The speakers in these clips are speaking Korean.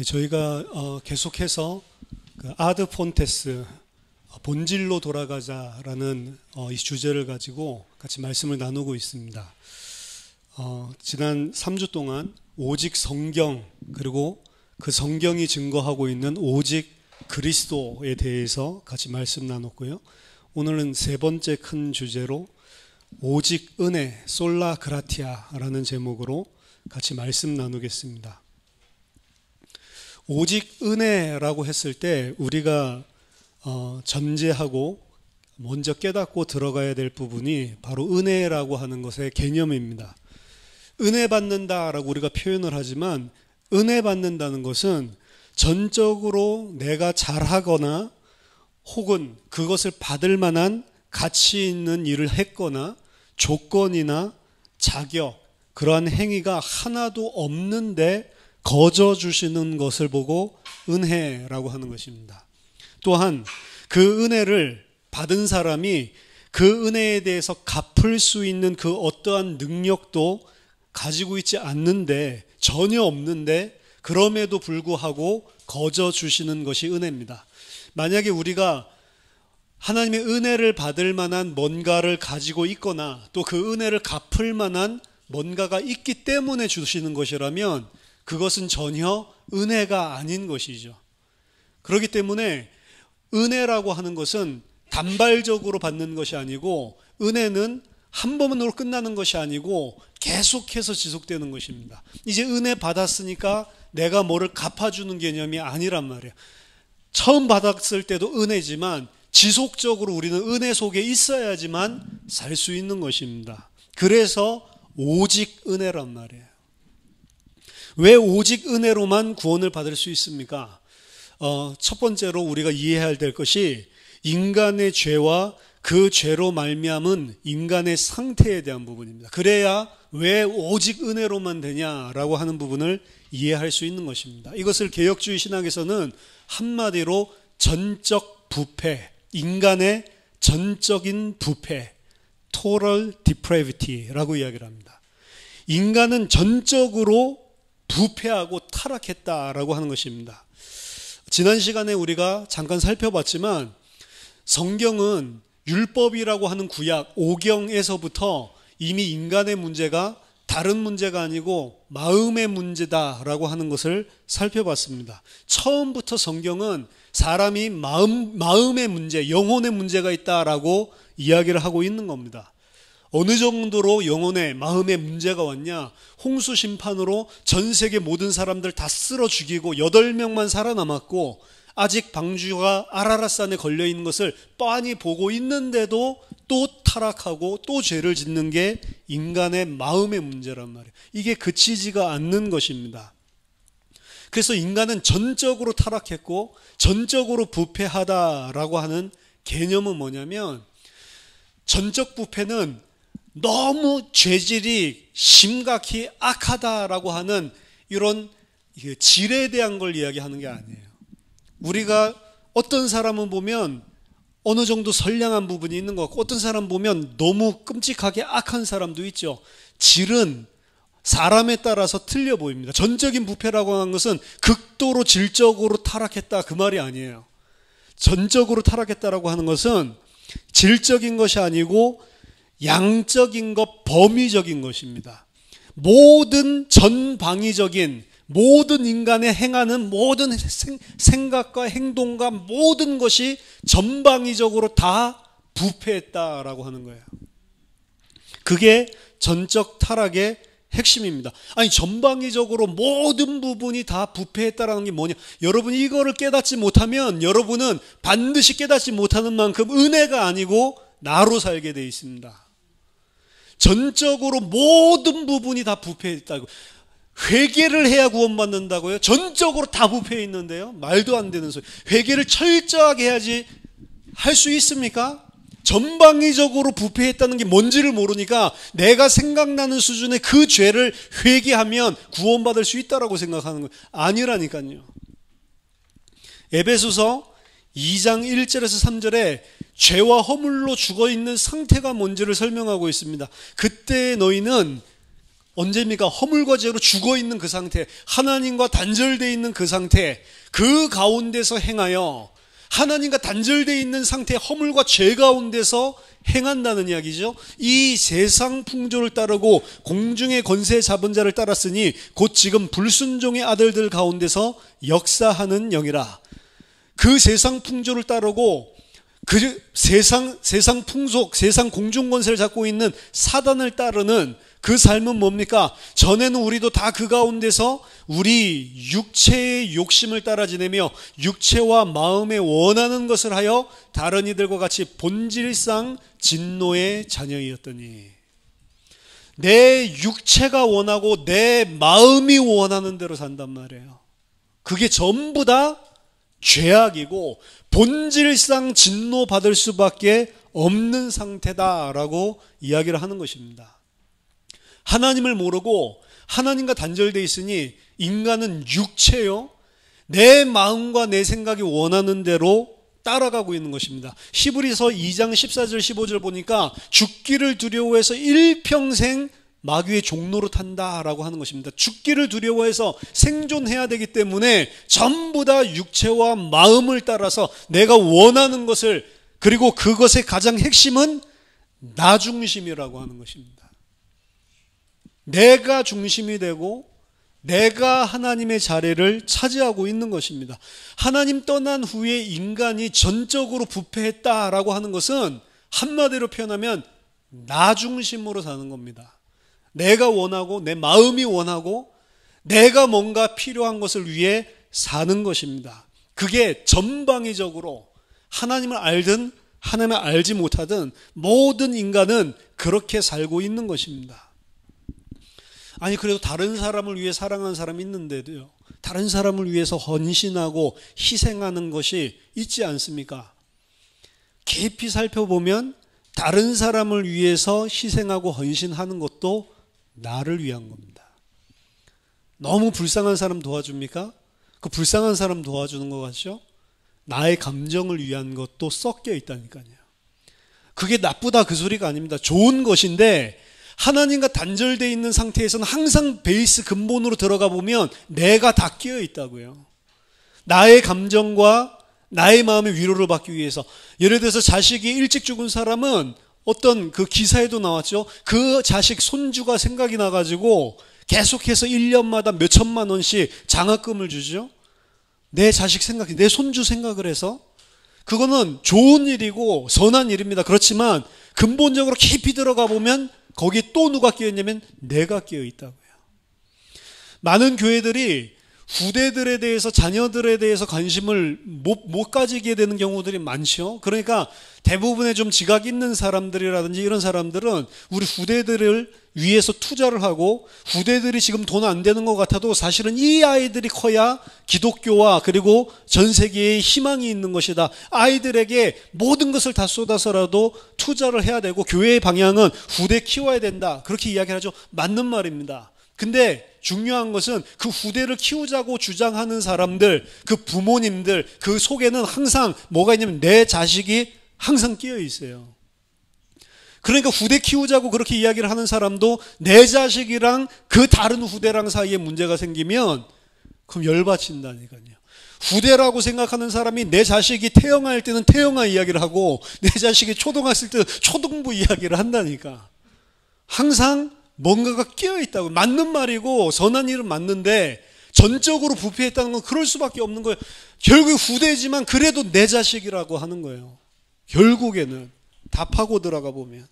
저희가 계속해서 아드 폰테스 본질로 돌아가자라는 이 주제를 가지고 같이 말씀을 나누고 있습니다. 지난 3주 동안 오직 성경, 그리고 그 성경이 증거하고 있는 오직 그리스도에 대해서 같이 말씀 나눴고요. 오늘은 세 번째 큰 주제로 오직 은혜, 솔라 그라티아라는 제목으로 같이 말씀 나누겠습니다. 오직 은혜라고 했을 때 우리가 전제하고 먼저 깨닫고 들어가야 될 부분이 바로 은혜라고 하는 것의 개념입니다. 은혜 받는다라고 우리가 표현을 하지만 은혜 받는다는 것은 전적으로 내가 잘하거나 혹은 그것을 받을 만한 가치 있는 일을 했거나 조건이나 자격, 그러한 행위가 하나도 없는데 거저 주시는 것을 보고 은혜라고 하는 것입니다. 또한 그 은혜를 받은 사람이 그 은혜에 대해서 갚을 수 있는 그 어떠한 능력도 가지고 있지 않는데, 전혀 없는데 그럼에도 불구하고 거저 주시는 것이 은혜입니다. 만약에 우리가 하나님의 은혜를 받을 만한 뭔가를 가지고 있거나 또 그 은혜를 갚을 만한 뭔가가 있기 때문에 주시는 것이라면 그것은 전혀 은혜가 아닌 것이죠. 그렇기 때문에 은혜라고 하는 것은 단발적으로 받는 것이 아니고, 은혜는 한 번으로 끝나는 것이 아니고 계속해서 지속되는 것입니다. 이제 은혜 받았으니까 내가 뭐를 갚아주는 개념이 아니란 말이에요. 처음 받았을 때도 은혜지만 지속적으로 우리는 은혜 속에 있어야지만 살 수 있는 것입니다. 그래서 오직 은혜란 말이에요. 왜 오직 은혜로만 구원을 받을 수 있습니까? 첫 번째로 우리가 이해해야 될 것이 인간의 죄와 그 죄로 말미암은 인간의 상태에 대한 부분입니다. 그래야 왜 오직 은혜로만 되냐라고 하는 부분을 이해할 수 있는 것입니다. 이것을 개혁주의 신학에서는 한마디로 전적 부패, 인간의 전적인 부패, total depravity라고 이야기를 합니다. 인간은 전적으로 부패하고 타락했다라고 하는 것입니다. 지난 시간에 우리가 잠깐 살펴봤지만 성경은 율법이라고 하는 구약 5경에서부터 이미 인간의 문제가 다른 문제가 아니고 마음의 문제다라고 하는 것을 살펴봤습니다. 처음부터 성경은 사람이 마음의 문제, 영혼의 문제가 있다라고 이야기를 하고 있는 겁니다. 어느 정도로 영혼의 마음의 문제가 왔냐? 홍수 심판으로 전 세계 모든 사람들 다 쓸어 죽이고 8명만 살아남았고, 아직 방주가 아라랏산에 걸려 있는 것을 뻔히 보고 있는데도 또 타락하고 또 죄를 짓는 게 인간의 마음의 문제란 말이에요. 이게 그치지가 않는 것입니다. 그래서 인간은 전적으로 타락했고 전적으로 부패하다라고 하는 개념은 뭐냐면, 전적 부패는 너무 죄질이 심각히 악하다라고 하는 이런 질에 대한 걸 이야기하는 게 아니에요. 우리가 어떤 사람은 보면 어느 정도 선량한 부분이 있는 것 같고, 어떤 사람 보면 너무 끔찍하게 악한 사람도 있죠. 질은 사람에 따라서 틀려 보입니다. 전적인 부패라고 하는 것은 극도로 질적으로 타락했다 그 말이 아니에요. 전적으로 타락했다라고 하는 것은 질적인 것이 아니고 양적인 것, 범위적인 것입니다. 모든 전방위적인, 모든 인간의 행하는 모든 생각과 행동과 모든 것이 전방위적으로 다 부패했다라고 하는 거예요. 그게 전적 타락의 핵심입니다. 아니, 전방위적으로 모든 부분이 다 부패했다라는 게 뭐냐? 여러분, 이거를 깨닫지 못하면 여러분은 반드시 깨닫지 못하는 만큼 은혜가 아니고 나로 살게 돼 있습니다. 전적으로 모든 부분이 다 부패했다고. 회개를 해야 구원받는다고요? 전적으로 다 부패해 있는데요? 말도 안 되는 소리. 회개를 철저하게 해야지 할 수 있습니까? 전방위적으로 부패했다는 게 뭔지를 모르니까 내가 생각나는 수준의 그 죄를 회개하면 구원받을 수 있다라고 생각하는 거예요. 아니라니까요. 에베소서 2장 1절에서 3절에 죄와 허물로 죽어있는 상태가 뭔지를 설명하고 있습니다. 그때 너희는 언제입니까? 허물과 죄로 죽어있는 그 상태, 하나님과 단절되어 있는 그 상태, 그 가운데서 행하여 하나님과 단절되어 있는 상태, 허물과 죄 가운데서 행한다는 이야기죠. 이 세상 풍조를 따르고 공중의 권세 잡은 자를 따랐으니 곧 지금 불순종의 아들들 가운데서 역사하는 영이라. 그 세상 풍조를 따르고 그 세상 풍속, 세상 공중 권세를 잡고 있는 사단을 따르는 그 삶은 뭡니까? 전에는 우리도 다 그 가운데서 우리 육체의 욕심을 따라 지내며 육체와 마음에 원하는 것을 하여 다른 이들과 같이 본질상 진노의 자녀이었더니, 내 육체가 원하고 내 마음이 원하는 대로 산단 말이에요. 그게 전부 다 죄악이고 본질상 진노받을 수밖에 없는 상태다라고 이야기를 하는 것입니다. 하나님을 모르고 하나님과 단절되어 있으니 인간은 육체요, 내 마음과 내 생각이 원하는 대로 따라가고 있는 것입니다. 히브리서 2장 14절 15절 보니까 죽기를 두려워해서 일평생 마귀의 종로로 탄다라고 하는 것입니다. 죽기를 두려워해서 생존해야 되기 때문에 전부 다 육체와 마음을 따라서 내가 원하는 것을, 그리고 그것의 가장 핵심은 나 중심이라고 하는 것입니다. 내가 중심이 되고 내가 하나님의 자리를 차지하고 있는 것입니다. 하나님 떠난 후에 인간이 전적으로 부패했다라고 하는 것은 한마디로 표현하면 나 중심으로 사는 겁니다. 내가 원하고 내 마음이 원하고 내가 뭔가 필요한 것을 위해 사는 것입니다. 그게 전방위적으로 하나님을 알든 하나님을 알지 못하든 모든 인간은 그렇게 살고 있는 것입니다. 아니, 그래도 다른 사람을 위해 사랑하는 사람이 있는데도요, 다른 사람을 위해서 헌신하고 희생하는 것이 있지 않습니까? 깊이 살펴보면 다른 사람을 위해서 희생하고 헌신하는 것도 나를 위한 겁니다. 너무 불쌍한 사람 도와줍니까? 그 불쌍한 사람 도와주는 것 같죠? 나의 감정을 위한 것도 섞여 있다니까요. 그게 나쁘다 그 소리가 아닙니다. 좋은 것인데 하나님과 단절되어 있는 상태에서는 항상 베이스 근본으로 들어가 보면 내가 다 끼어 있다고요. 나의 감정과 나의 마음의 위로를 받기 위해서. 예를 들어서 자식이 일찍 죽은 사람은 어떤 그 기사에도 나왔죠. 그 자식 손주가 생각이 나가지고 계속해서 1년마다 몇 천만 원씩 장학금을 주죠. 내 자식 생각이, 내 손주 생각을 해서. 그거는 좋은 일이고 선한 일입니다. 그렇지만 근본적으로 깊이 들어가 보면 거기 또 누가 끼어 있냐면 내가 끼어 있다고요. 많은 교회들이 후대들에 대해서, 자녀들에 대해서 관심을 못 가지게 되는 경우들이 많죠. 그러니까 대부분의 좀 지각 있는 사람들이라든지 이런 사람들은 우리 후대들을 위해서 투자를 하고, 후대들이 지금 돈 안 되는 것 같아도 사실은 이 아이들이 커야 기독교와 그리고 전 세계에 희망이 있는 것이다. 아이들에게 모든 것을 다 쏟아서라도 투자를 해야 되고 교회의 방향은 후대 키워야 된다. 그렇게 이야기를 하죠. 맞는 말입니다. 근데 중요한 것은 그 후대를 키우자고 주장하는 사람들, 그 부모님들, 그 속에는 항상 뭐가 있냐면 내 자식이 항상 끼어 있어요. 그러니까 후대 키우자고 그렇게 이야기를 하는 사람도 내 자식이랑 그 다른 후대랑 사이에 문제가 생기면 그럼 열받친다니까요. 후대라고 생각하는 사람이 내 자식이 태영할 때는 태영아 이야기를 하고 내 자식이 초등학생 때는 초등부 이야기를 한다니까. 항상 뭔가가 끼어있다고. 맞는 말이고 선한 일은 맞는데 전적으로 부패했다는 건 그럴 수밖에 없는 거예요. 결국 후대지만 그래도 내 자식이라고 하는 거예요. 결국에는 다 파고 들어가 보면.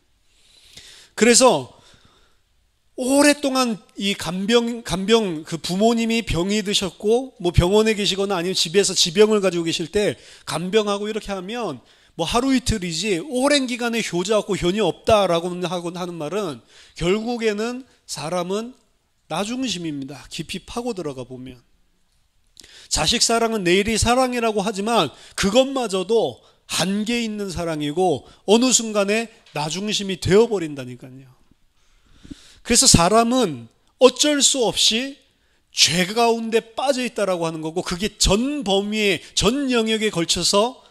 그래서 오랫동안 이 간병 그 부모님이 병이 드셨고 뭐 병원에 계시거나 아니면 집에서 지병을 가지고 계실 때 간병하고 이렇게 하면 뭐 하루 이틀이지 오랜 기간에 효자 없고 효니 없다라고 하는 말은 결국에는 사람은 나 중심입니다. 깊이 파고 들어가 보면. 자식 사랑은 내일이 사랑이라고 하지만 그것마저도 한계 있는 사랑이고 어느 순간에 나 중심이 되어버린다니까요. 그래서 사람은 어쩔 수 없이 죄 가운데 빠져 있다라고 하는 거고, 그게 전 범위에, 전 영역에 걸쳐서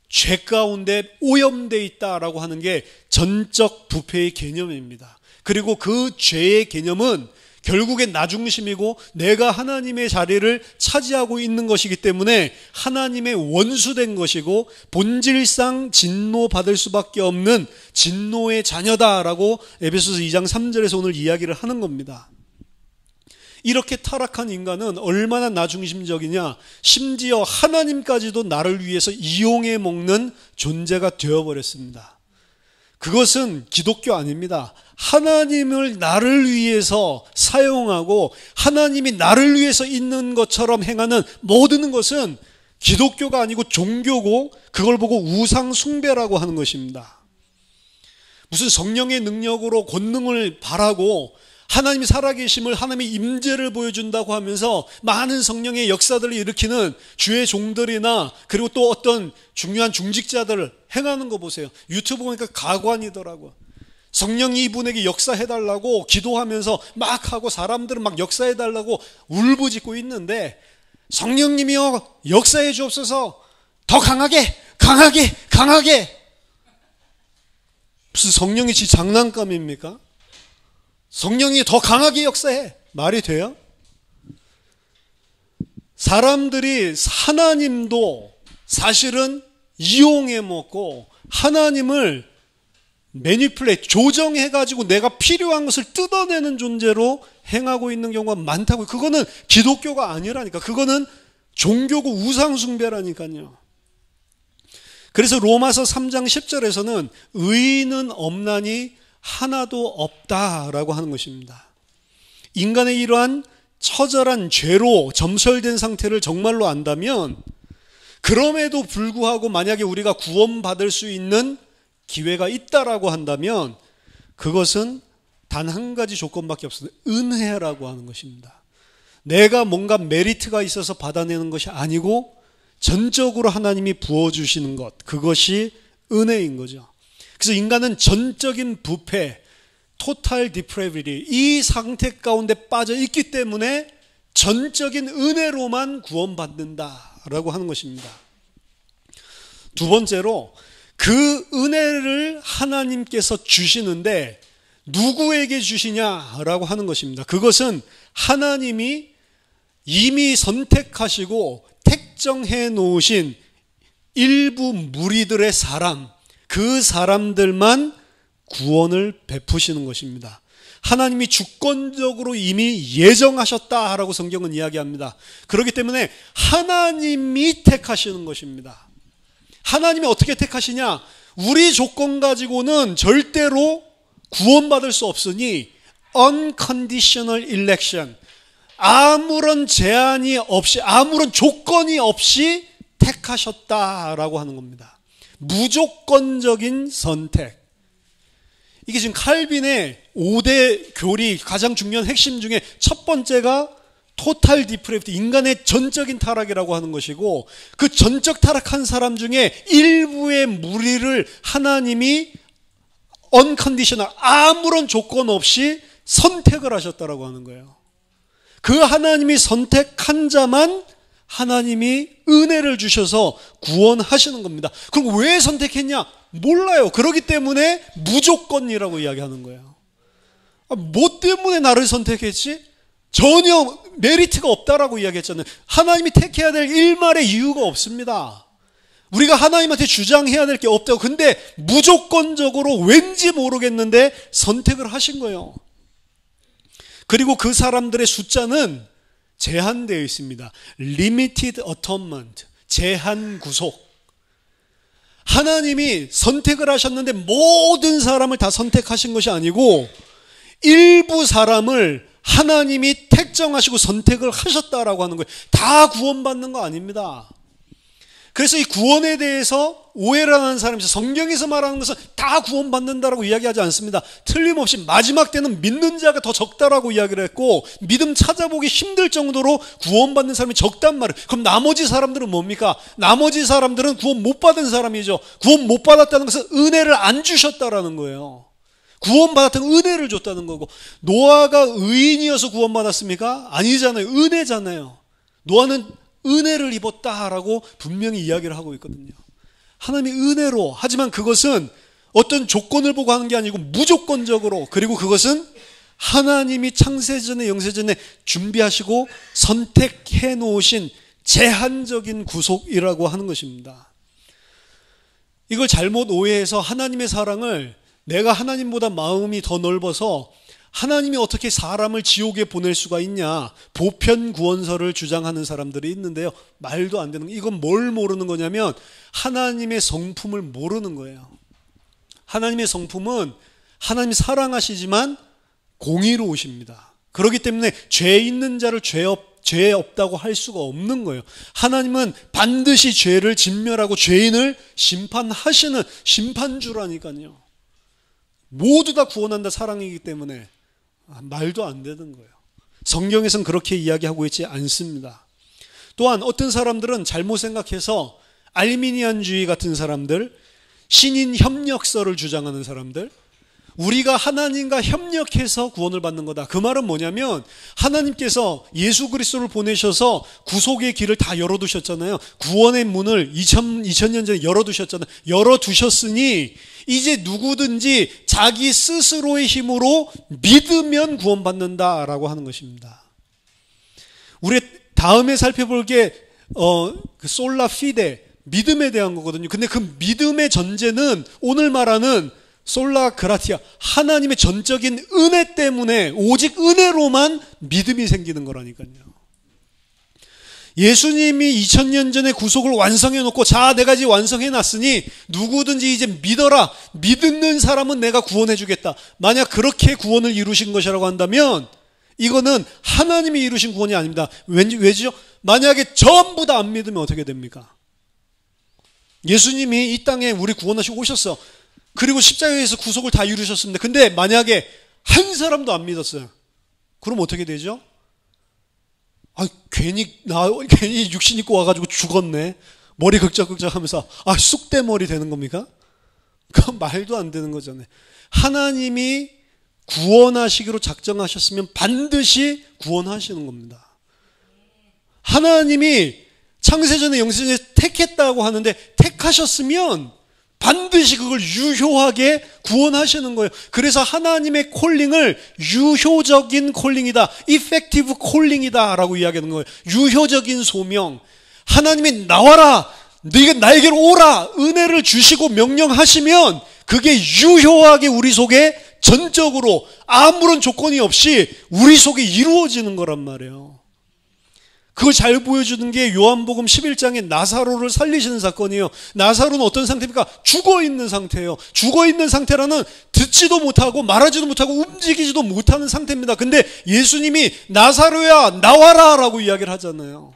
죄 가운데 오염되어 있다라고 하는 게 전적 부패의 개념입니다. 그리고 그 죄의 개념은 결국엔 나 중심이고 내가 하나님의 자리를 차지하고 있는 것이기 때문에 하나님의 원수된 것이고 본질상 진노받을 수밖에 없는 진노의 자녀다라고 에베소서 2장 3절에서 오늘 이야기를 하는 겁니다. 이렇게 타락한 인간은 얼마나 나중심적이냐, 심지어 하나님까지도 나를 위해서 이용해 먹는 존재가 되어버렸습니다. 그것은 기독교 아닙니다. 하나님을 나를 위해서 사용하고 하나님이 나를 위해서 있는 것처럼 행하는 모든 것은 기독교가 아니고 종교고, 그걸 보고 우상 숭배라고 하는 것입니다. 무슨 성령의 능력으로 권능을 바라고 하나님이 살아계심을, 하나님의 임재를 보여준다고 하면서 많은 성령의 역사들을 일으키는 주의 종들이나 그리고 또 어떤 중요한 중직자들을 행하는 거 보세요. 유튜브 보니까 가관이더라고. 성령이 이분에게 역사해달라고 기도하면서 막 하고 사람들은 막 역사해달라고 울부짖고 있는데, 성령님이여 역사해 주옵소서, 더 강하게 강하게 강하게. 무슨 성령이 지 장난감입니까? 성령이 더 강하게 역사해. 말이 돼요? 사람들이 하나님도 사실은 이용해 먹고 하나님을 조정해가지고 내가 필요한 것을 뜯어내는 존재로 행하고 있는 경우가 많다고요. 그거는 기독교가 아니라니까. 그거는 종교고 우상숭배라니까요. 그래서 로마서 3장 10절에서는 의인은 없나니 하나도 없다라고 하는 것입니다. 인간의 이러한 처절한 죄로 점설된 상태를 정말로 안다면, 그럼에도 불구하고 만약에 우리가 구원받을 수 있는 기회가 있다라고 한다면 그것은 단 한 가지 조건밖에 없습니다. 은혜라고 하는 것입니다. 내가 뭔가 메리트가 있어서 받아내는 것이 아니고 전적으로 하나님이 부어주시는 것, 그것이 은혜인 거죠. 그래서 인간은 전적인 부패, 토탈 디프레비티, 이 상태 가운데 빠져 있기 때문에 전적인 은혜로만 구원받는다라고 하는 것입니다. 두 번째로, 그 은혜를 하나님께서 주시는데 누구에게 주시냐라고 하는 것입니다. 그것은 하나님이 이미 선택하시고 택정해 놓으신 일부 무리들의 사람, 그 사람들만 구원을 베푸시는 것입니다. 하나님이 주권적으로 이미 예정하셨다라고 성경은 이야기합니다. 그렇기 때문에 하나님이 택하시는 것입니다. 하나님이 어떻게 택하시냐? 우리 조건 가지고는 절대로 구원받을 수 없으니 unconditional election, 아무런 제한이 없이, 아무런 조건이 없이 택하셨다라고 하는 겁니다. 무조건적인 선택. 이게 지금 칼빈의 5대 교리 가장 중요한 핵심 중에 첫 번째가 토탈 디프레비티, 인간의 전적인 타락이라고 하는 것이고, 그 전적 타락한 사람 중에 일부의 무리를 하나님이 언컨디셔널, 아무런 조건 없이 선택을 하셨다라고 하는 거예요. 그 하나님이 선택한 자만 하나님이 은혜를 주셔서 구원하시는 겁니다. 그럼 왜 선택했냐? 몰라요. 그렇기 때문에 무조건이라고 이야기하는 거예요. 뭐 때문에 나를 선택했지? 전혀 메리트가 없다라고 이야기했잖아요. 하나님이 택해야 될 일말의 이유가 없습니다. 우리가 하나님한테 주장해야 될 게 없다고. 근데 무조건적으로 왠지 모르겠는데 선택을 하신 거예요. 그리고 그 사람들의 숫자는 제한되어 있습니다. Limited atonement, 제한 구속. 하나님이 선택을 하셨는데 모든 사람을 다 선택하신 것이 아니고 일부 사람을 하나님이 택정하시고 선택을 하셨다라고 하는 거예요. 다 구원받는 거 아닙니다. 그래서 이 구원에 대해서 오해를 하는 사람이 있어요. 성경에서 말하는 것은 다 구원받는다라고 이야기하지 않습니다. 틀림없이 마지막 때는 믿는 자가 더 적다라고 이야기를 했고, 믿음 찾아보기 힘들 정도로 구원받는 사람이 적단 말이에요. 그럼 나머지 사람들은 뭡니까? 나머지 사람들은 구원 못 받은 사람이죠. 구원 못 받았다는 것은 은혜를 안 주셨다라는 거예요. 구원받았다는 은혜를 줬다는 거고, 노아가 의인이어서 구원받았습니까? 아니잖아요. 은혜잖아요. 노아는 은혜를 입었다라고 분명히 이야기를 하고 있거든요. 하나님이 은혜로, 하지만 그것은 어떤 조건을 보고 하는 게 아니고 무조건적으로, 그리고 그것은 하나님이 창세전에 영세전에 준비하시고 선택해 놓으신 제한적인 구속이라고 하는 것입니다. 이걸 잘못 오해해서 하나님의 사랑을 내가 하나님보다 마음이 더 넓어서 하나님이 어떻게 사람을 지옥에 보낼 수가 있냐, 보편 구원설을 주장하는 사람들이 있는데요. 말도 안 되는 거예요. 이건 뭘 모르는 거냐면 하나님의 성품을 모르는 거예요. 하나님의 성품은 하나님이 사랑하시지만 공의로우십니다. 그렇기 때문에 죄 있는 자를 죄 없다고 할 수가 없는 거예요. 하나님은 반드시 죄를 진멸하고 죄인을 심판하시는 심판주라니까요. 모두 다 구원한다 사랑이기 때문에 말도 안 되는 거예요. 성경에서는 그렇게 이야기하고 있지 않습니다. 또한 어떤 사람들은 잘못 생각해서 알미니안주의 같은 사람들, 신인 협력설을 주장하는 사람들, 우리가 하나님과 협력해서 구원을 받는 거다. 그 말은 뭐냐면 하나님께서 예수 그리스도를 보내셔서 구속의 길을 다 열어두셨잖아요. 구원의 문을 2000년 전에 열어두셨잖아요. 열어두셨으니 이제 누구든지 자기 스스로의 힘으로 믿으면 구원받는다라고 하는 것입니다. 우리 다음에 살펴볼 게 솔라 피데, 믿음에 대한 거거든요. 근데 그 믿음의 전제는 오늘 말하는 솔라 그라티아, 하나님의 전적인 은혜 때문에 오직 은혜로만 믿음이 생기는 거라니까요. 예수님이 2000년 전에 구속을 완성해 놓고 자 내가 이제 완성해 놨으니 누구든지 이제 믿어라, 믿는 사람은 내가 구원해 주겠다. 만약 그렇게 구원을 이루신 것이라고 한다면 이거는 하나님이 이루신 구원이 아닙니다. 왜죠? 만약에 전부 다 안 믿으면 어떻게 됩니까? 예수님이 이 땅에 우리 구원하시고 오셨어. 그리고 십자가에서 구속을 다 이루셨습니다. 근데 만약에 한 사람도 안 믿었어요. 그럼 어떻게 되죠? 괜히 육신 입고 와가지고 죽었네. 머리 극적극적 하면서 쑥대머리 되는 겁니까? 그건 말도 안 되는 거잖아요. 하나님이 구원하시기로 작정하셨으면 반드시 구원하시는 겁니다. 하나님이 창세전에 영세전에 택했다고 하는데 택하셨으면 반드시 그걸 유효하게 구원하시는 거예요. 그래서 하나님의 콜링을 유효적인 콜링이다, effective 콜링이다 라고 이야기하는 거예요. 유효적인 소명. 하나님이 나와라, 네가 나에게로 오라 은혜를 주시고 명령하시면 그게 유효하게 우리 속에 전적으로 아무런 조건이 없이 우리 속에 이루어지는 거란 말이에요. 그걸 잘 보여주는 게 요한복음 11장에 나사로를 살리시는 사건이에요. 나사로는 어떤 상태입니까? 죽어있는 상태예요. 죽어있는 상태라는 듣지도 못하고 말하지도 못하고 움직이지도 못하는 상태입니다. 근데 예수님이 나사로야 나와라 라고 이야기를 하잖아요.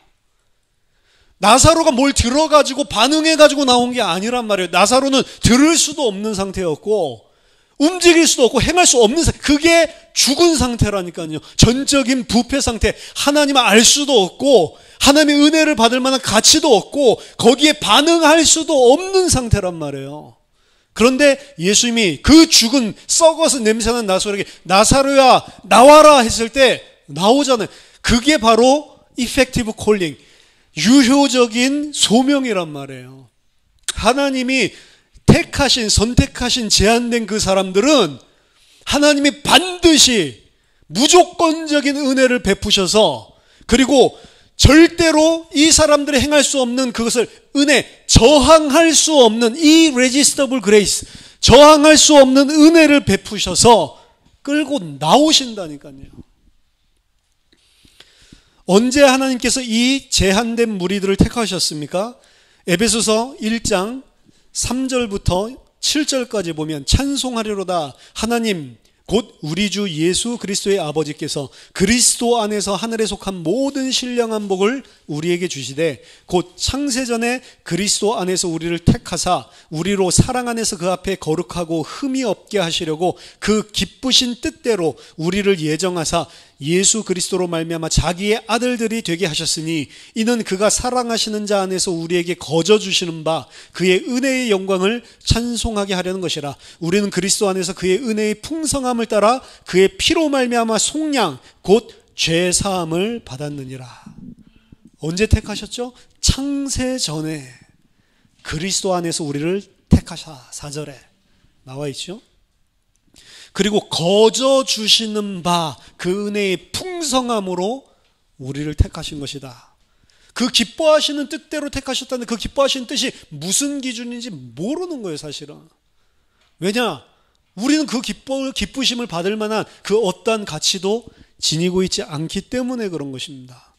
나사로가 뭘 들어가지고 반응해가지고 나온 게 아니란 말이에요. 나사로는 들을 수도 없는 상태였고 움직일 수도 없고 행할 수 없는 상태, 그게 죽은 상태라니까요. 전적인 부패 상태, 하나님을 알 수도 없고 하나님의 은혜를 받을 만한 가치도 없고 거기에 반응할 수도 없는 상태란 말이에요. 그런데 예수님이 그 죽은 썩어서 냄새나는 나사로에게 나사로야 나와라 했을 때 나오잖아요. 그게 바로 effective calling, 유효적인 소명이란 말이에요. 하나님이 선택하신 제한된 그 사람들은 하나님이 반드시 무조건적인 은혜를 베푸셔서, 그리고 절대로 이 사람들이 행할 수 없는 그것을 저항할 수 없는 irresistible grace, 저항할 수 없는 은혜를 베푸셔서 끌고 나오신다니까요. 언제 하나님께서 이 제한된 무리들을 택하셨습니까? 에베소서 1장 3절부터 7절까지 보면 찬송하리로다 하나님 곧 우리 주 예수 그리스도의 아버지께서 그리스도 안에서 하늘에 속한 모든 신령한 복을 우리에게 주시되 곧 창세전에 그리스도 안에서 우리를 택하사 우리로 사랑 안에서 그 앞에 거룩하고 흠이 없게 하시려고 그 기쁘신 뜻대로 우리를 예정하사 예수 그리스도로 말미암아 자기의 아들들이 되게 하셨으니 이는 그가 사랑하시는 자 안에서 우리에게 거저 주시는 바 그의 은혜의 영광을 찬송하게 하려는 것이라. 우리는 그리스도 안에서 그의 은혜의 풍성함을 따라 그의 피로 말미암아 속량 곧 죄 사함을 받았느니라. 언제 택하셨죠? 창세 전에 그리스도 안에서 우리를 택하사. 4절에 나와 있죠. 그리고 거저 주시는 바 그 은혜의 풍성함으로 우리를 택하신 것이다. 그 기뻐하시는 뜻대로 택하셨다는데 그 기뻐하시는 뜻이 무슨 기준인지 모르는 거예요, 사실은. 왜냐? 우리는 그 기쁘심을 받을 만한 그 어떠한 가치도 지니고 있지 않기 때문에 그런 것입니다.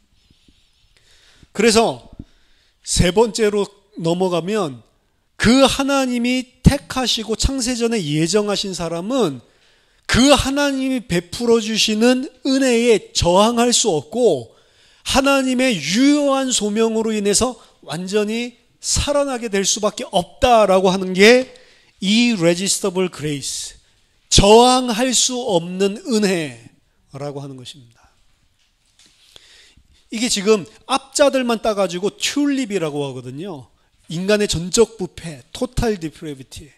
그래서 세 번째로 넘어가면 그 하나님이 택하시고 창세전에 예정하신 사람은 그 하나님이 베풀어 주시는 은혜에 저항할 수 없고 하나님의 유효한 소명으로 인해서 완전히 살아나게 될 수밖에 없다라고 하는 게 irresistible grace, 저항할 수 없는 은혜라고 하는 것입니다. 이게 지금 앞자들만 따가지고 튤립이라고 하거든요. 인간의 전적 부패, total depravity,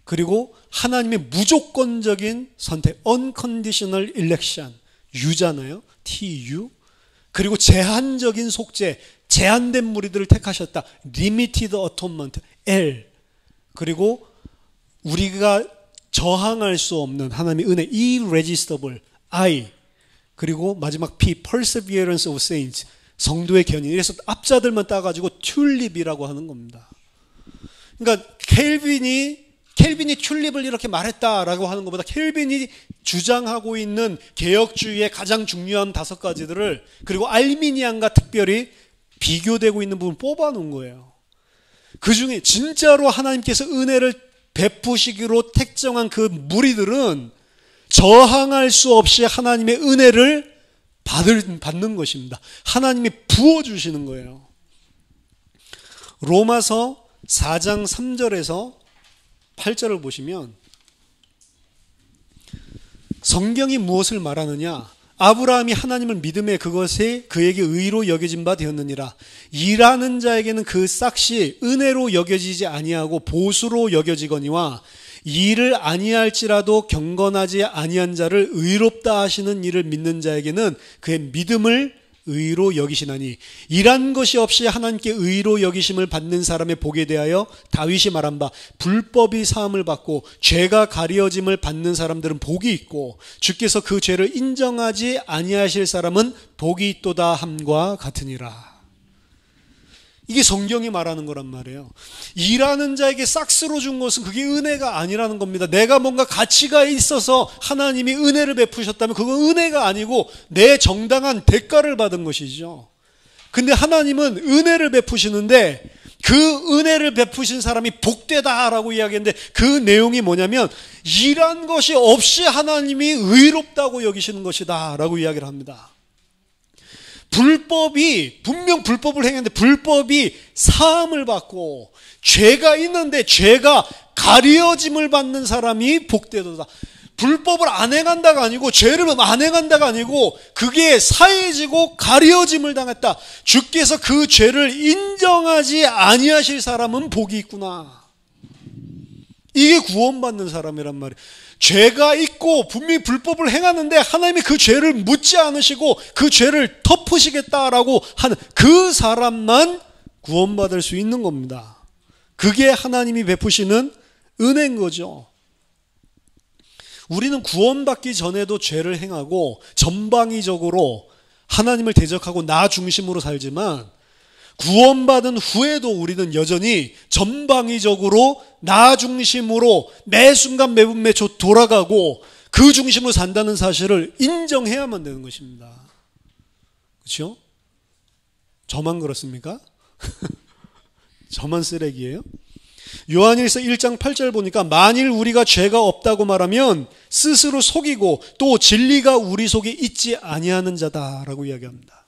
그리고 하나님의 무조건적인 선택, unconditional election, U잖아요. TU. 그리고 제한적인 속죄, 제한된 무리들을 택하셨다. limited atonement, L. 그리고 우리가 저항할 수 없는 하나님의 은혜, irresistible, I. 그리고 마지막 P, perseverance of saints, 성도의 견인. 이래서 앞자들만 따가지고 튤립이라고 하는 겁니다. 그러니까 켈빈이 튤립을 이렇게 말했다라고 하는 것보다 켈빈이 주장하고 있는 개혁주의의 가장 중요한 5가지들을 그리고 알미니안과 특별히 비교되고 있는 부분을 뽑아놓은 거예요. 그 중에 진짜로 하나님께서 은혜를 베푸시기로 택정한 그 무리들은 저항할 수 없이 하나님의 은혜를 받는 것입니다. 하나님이 부어주시는 거예요. 로마서 4장 3절에서 8절을 보시면 성경이 무엇을 말하느냐? 아브라함이 하나님을 믿음에 그것이 그에게 의로 여겨진 바 되었느니라. 일하는 자에게는 그 싹이 은혜로 여겨지지 아니하고 보수로 여겨지거니와 일을 아니할지라도 경건하지 아니한 자를 의롭다 하시는 이를 믿는 자에게는 그의 믿음을 의로 여기시나니 일한 것이 없이 하나님께 의로 여기심을 받는 사람의 복에 대하여 다윗이 말한 바 불법이 사함을 받고 죄가 가려짐을 받는 사람들은 복이 있고 주께서 그 죄를 인정하지 아니하실 사람은 복이 있도다 함과 같으니라. 이게 성경이 말하는 거란 말이에요. 일하는 자에게 싹스로 준 것은 그게 은혜가 아니라는 겁니다. 내가 뭔가 가치가 있어서 하나님이 은혜를 베푸셨다면 그건 은혜가 아니고 내 정당한 대가를 받은 것이죠. 근데 하나님은 은혜를 베푸시는데 그 은혜를 베푸신 사람이 복되다라고 이야기했는데 그 내용이 뭐냐면 일한 것이 없이 하나님이 의롭다고 여기시는 것이다 라고 이야기를 합니다. 분명 불법을 행했는데 불법이 사함을 받고 죄가 있는데 죄가 가려짐을 받는 사람이 복되도다. 불법을 안 행한다가 아니고 죄를 안 행한다가 아니고 그게 사해지고 가려짐을 당했다. 주께서 그 죄를 인정하지 아니하실 사람은 복이 있구나. 이게 구원받는 사람이란 말이에요. 죄가 있고 분명히 불법을 행하는데 하나님이 그 죄를 묻지 않으시고 그 죄를 덮으시겠다라고 하는 그 사람만 구원받을 수 있는 겁니다. 그게 하나님이 베푸시는 은혜인 거죠. 우리는 구원받기 전에도 죄를 행하고 전방위적으로 하나님을 대적하고 나 중심으로 살지만 구원받은 후에도 우리는 여전히 전방위적으로 나 중심으로 매 순간 매 분 매 초 돌아가고 그 중심으로 산다는 사실을 인정해야만 되는 것입니다. 그렇죠? 저만 그렇습니까? 저만 쓰레기예요? 요한일서 1장 8절 보니까 만일 우리가 죄가 없다고 말하면 스스로 속이고 또 진리가 우리 속에 있지 아니하는 자다라고 이야기합니다.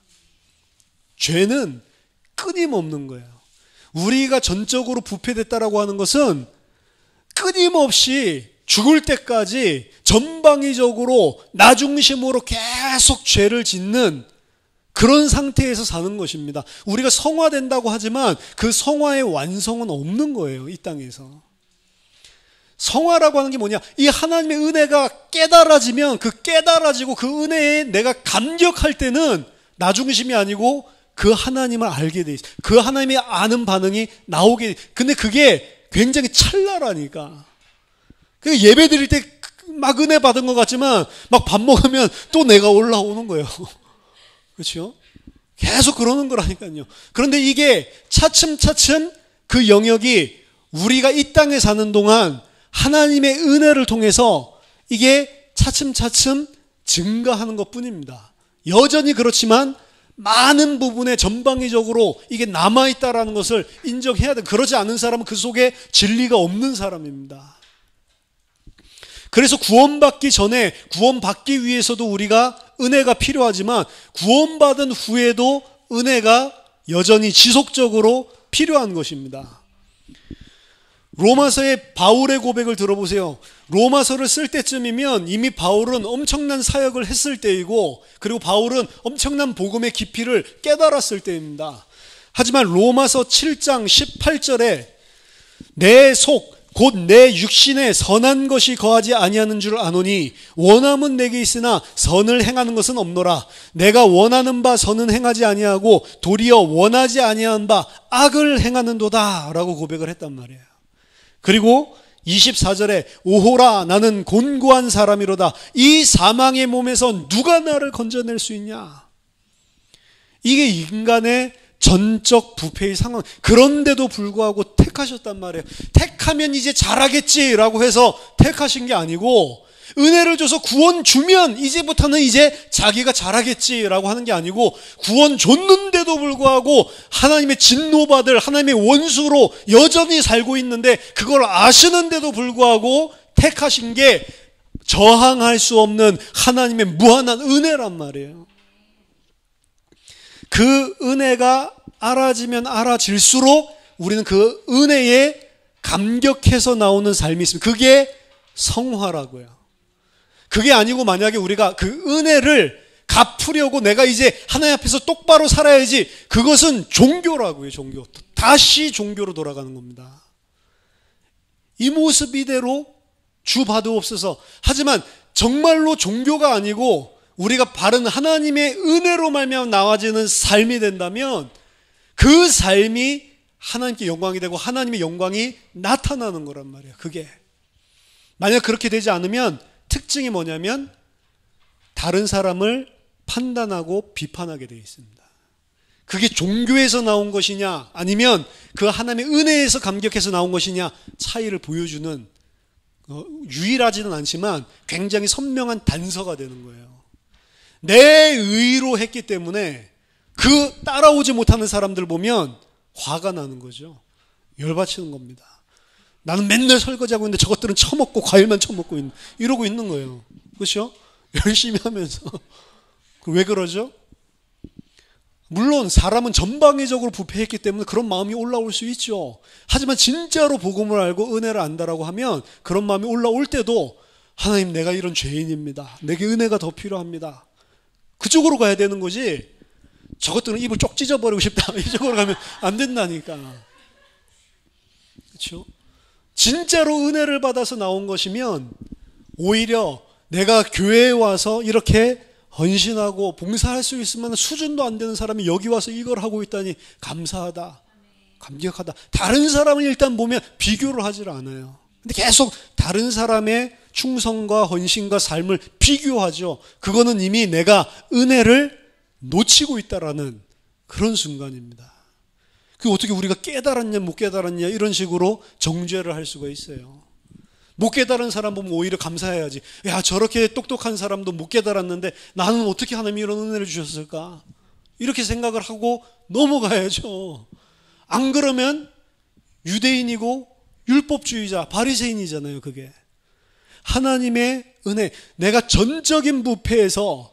죄는 끊임없는 거예요. 우리가 전적으로 부패됐다라고 하는 것은 끊임없이 죽을 때까지 전방위적으로 나 중심으로 계속 죄를 짓는 그런 상태에서 사는 것입니다. 우리가 성화된다고 하지만 그 성화의 완성은 없는 거예요. 이 땅에서. 성화라고 하는 게 뭐냐? 이 하나님의 은혜가 깨달아지면 그 깨달아지고 그 은혜에 내가 감격할 때는 나 중심이 아니고 그 하나님을 알게 돼 있어요. 그 하나님이 아는 반응이 나오게. 근데 그게 굉장히 찰나라니까. 그 예배 드릴 때 막 은혜 받은 것 같지만 막 밥 먹으면 또 내가 올라오는 거예요. 그렇죠? 계속 그러는 거라니까요. 그런데 이게 차츰차츰 그 영역이 우리가 이 땅에 사는 동안 하나님의 은혜를 통해서 이게 차츰차츰 증가하는 것 뿐입니다. 여전히 그렇지만 많은 부분에 전방위적으로 이게 남아있다라는 것을 인정해야 돼. 그러지 않은 사람은 그 속에 진리가 없는 사람입니다. 그래서 구원받기 전에 구원받기 위해서도 우리가 은혜가 필요하지만 구원받은 후에도 은혜가 여전히 지속적으로 필요한 것입니다. 로마서의 바울의 고백을 들어보세요. 로마서를 쓸 때쯤이면 이미 바울은 엄청난 사역을 했을 때이고, 그리고 바울은 엄청난 복음의 깊이를 깨달았을 때입니다. 하지만 로마서 7장 18절에 내 속 곧 내 육신에 선한 것이 거하지 아니하는 줄 아노니 원함은 내게 있으나 선을 행하는 것은 없노라. 내가 원하는 바 선은 행하지 아니하고 도리어 원하지 아니한 바 악을 행하는도다 라고 고백을 했단 말이에요. 그리고 24절에 오호라 나는 곤고한 사람이로다. 이 사망의 몸에서 누가 나를 건져낼 수 있냐. 이게 인간의 전적 부패의 상황. 그런데도 불구하고 택하셨단 말이에요. 택하면 이제 잘하겠지라고 해서 택하신 게 아니고, 은혜를 줘서 구원 주면 이제부터는 이제 자기가 잘하겠지라고 하는 게 아니고, 구원 줬는데도 불구하고 하나님의 진노받을 하나님의 원수로 여전히 살고 있는데 그걸 아시는데도 불구하고 택하신 게 저항할 수 없는 하나님의 무한한 은혜란 말이에요. 그 은혜가 알아지면 알아질수록 우리는 그 은혜에 감격해서 나오는 삶이 있습니다. 그게 성화라고요. 그게 아니고 만약에 우리가 그 은혜를 갚으려고 내가 이제 하나님 앞에서 똑바로 살아야지, 그것은 종교라고요. 종교. 다시 종교로 돌아가는 겁니다. 이 모습 이대로 주 받으옵소서. 하지만 정말로 종교가 아니고 우리가 바른 하나님의 은혜로 말미암아 나와지는 삶이 된다면 그 삶이 하나님께 영광이 되고 하나님의 영광이 나타나는 거란 말이에요. 그게 만약 그렇게 되지 않으면 특징이 뭐냐면 다른 사람을 판단하고 비판하게 되어 있습니다. 그게 종교에서 나온 것이냐 아니면 그 하나님의 은혜에서 감격해서 나온 것이냐 차이를 보여주는, 유일하지는 않지만 굉장히 선명한 단서가 되는 거예요. 내 의로 했기 때문에 그 따라오지 못하는 사람들 보면 화가 나는 거죠. 열받치는 겁니다. 나는 맨날 설거지하고 있는데 저것들은 처먹고 과일만 처먹고 이러고 있는 거예요. 그렇죠? 열심히 하면서. 왜 그러죠? 물론 사람은 전방위적으로 부패했기 때문에 그런 마음이 올라올 수 있죠. 하지만 진짜로 복음을 알고 은혜를 안다라고 하면 그런 마음이 올라올 때도 하나님, 내가 이런 죄인입니다. 내게 은혜가 더 필요합니다. 그쪽으로 가야 되는 거지, 저것들은 입을 쪽 찢어버리고 싶다 이쪽으로 가면 안 된다니까. 그렇죠? 진짜로 은혜를 받아서 나온 것이면 오히려 내가 교회에 와서 이렇게 헌신하고 봉사할 수 있으면 수준도 안 되는 사람이 여기 와서 이걸 하고 있다니 감사하다, 감격하다. 다른 사람을 일단 보면 비교를 하질 않아요. 근데 계속 다른 사람의 충성과 헌신과 삶을 비교하죠. 그거는 이미 내가 은혜를 놓치고 있다라는 그런 순간입니다. 그게 어떻게 우리가 깨달았냐 못 깨달았냐 이런 식으로 정죄를 할 수가 있어요. 못 깨달은 사람 보면 오히려 감사해야지. 야, 저렇게 똑똑한 사람도 못 깨달았는데 나는 어떻게 하나님이 이런 은혜를 주셨을까? 이렇게 생각을 하고 넘어가야죠. 안 그러면 유대인이고 율법주의자, 바리새인이잖아요. 그게 하나님의 은혜, 내가 전적인 부패에서